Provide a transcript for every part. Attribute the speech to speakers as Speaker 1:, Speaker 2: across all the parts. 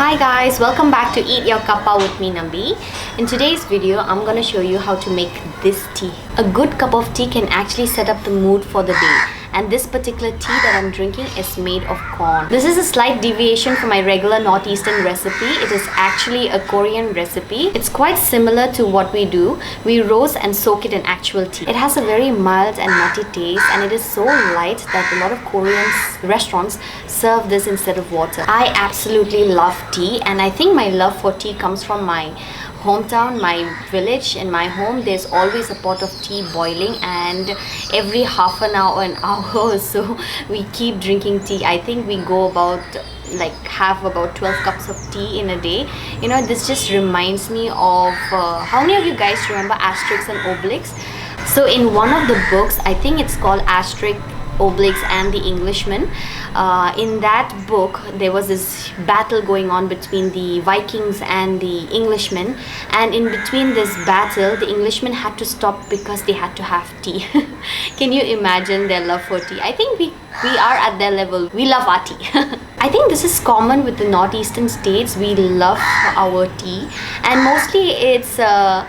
Speaker 1: Hi guys, welcome back to Eat Your Kappa with me Nambi. In today's video, I'm gonna show you how to make this tea. A good cup of tea can actually set up the mood for the day. And this particular tea that I'm drinking is made of corn. This is a slight deviation from my regular northeastern recipe. It is actually a Korean recipe. It's quite similar to what we do. We roast and soak it in actual tea. It has a very mild and nutty taste, and it is so light that a lot of Korean restaurants serve this instead of water. I absolutely love tea, and I think my love for tea comes from my hometown, my village. In my home, there's always a pot of tea boiling, and every half an hour, an hour or so, we keep drinking tea. I think we go about have about 12 cups of tea in a day. You know, this just reminds me of how many of you guys remember Asterix and Obelix? So in one of the books, I think it's called Asterix, Obelix and the Englishman. In that book, there was this battle going on between the Vikings and the Englishmen, and in between this battle, the Englishmen had to stop because they had to have tea. Can you imagine their love for tea? I think we are at their level. We love our tea. I think this is common with the northeastern states. We love our tea, and mostly it's a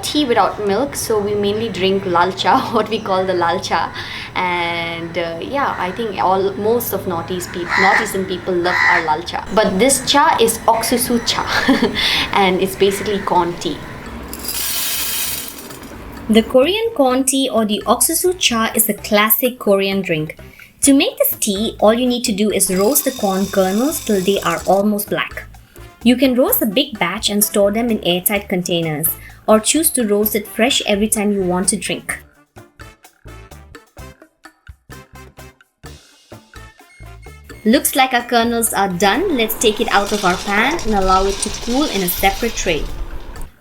Speaker 1: tea without milk, so we mainly drink lal cha, what we call the lal cha. And yeah, I think most of northeastern people love our lal cha. But this cha is Oksusu Cha and it's basically corn tea. The Korean corn tea, or the Oksusu Cha, is a classic Korean drink. To make this tea, all you need to do is roast the corn kernels till they are almost black. You can roast a big batch and store them in airtight containers, or choose to roast it fresh every time you want to drink. Looks like our kernels are done. Let's take it out of our pan and allow it to cool in a separate tray.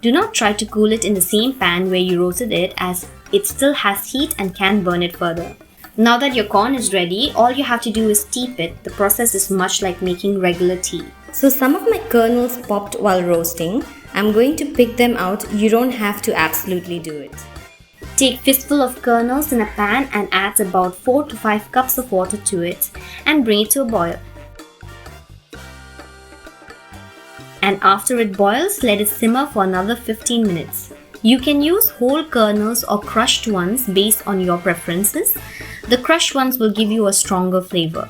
Speaker 1: Do not try to cool it in the same pan where you roasted it, as it still has heat and can burn it further. Now that your corn is ready, all you have to do is steep it. The process is much like making regular tea. So some of my kernels popped while roasting. I'm going to pick them out. You don't have to absolutely do it. Take fistful of kernels in a pan and add about 4 to 5 cups of water to it and bring it to a boil. And after it boils, let it simmer for another 15 minutes. You can use whole kernels or crushed ones based on your preferences. The crushed ones will give you a stronger flavor.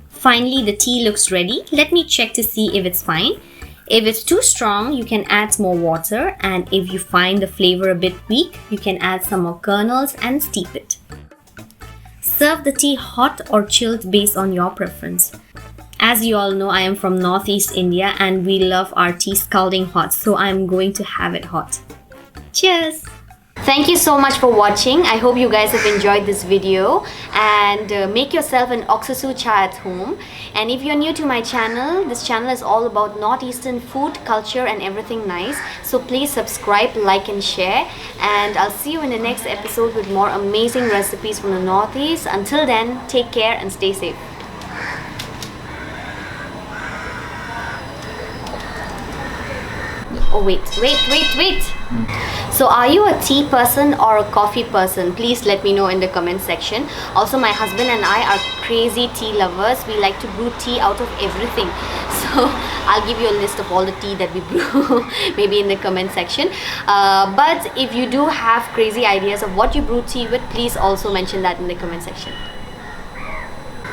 Speaker 1: Finally, the tea looks ready. Let me check to see if it's fine. If it's too strong, you can add more water, and if you find the flavor a bit weak, you can add some more kernels and steep it. Serve the tea hot or chilled based on your preference. As you all know, I am from Northeast India and we love our tea scalding hot, so I'm going to have it hot. Cheers! Thank you so much for watching. I hope you guys have enjoyed this video, and make yourself an Oksusu Cha at home. And if you're new to my channel, this channel is all about northeastern food, culture and everything nice. So please subscribe, like and share, and I'll see you in the next episode with more amazing recipes from the northeast. Until then, take care and stay safe. Oh wait. So are you a tea person or a coffee person? Please let me know in the comment section. Also, my husband and I are crazy tea lovers. We like to brew tea out of everything. So I'll give you a list of all the tea that we brew maybe in the comment section. But if you do have crazy ideas of what you brew tea with, please also mention that in the comment section.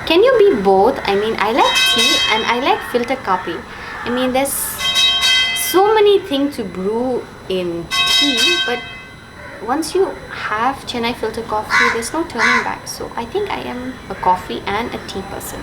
Speaker 1: Can you be both? I mean, I like tea and I like filter coffee. I mean, there's so many things to brew in tea, but once you have Chennai filter coffee, there's no turning back. So I think I am a coffee and a tea person.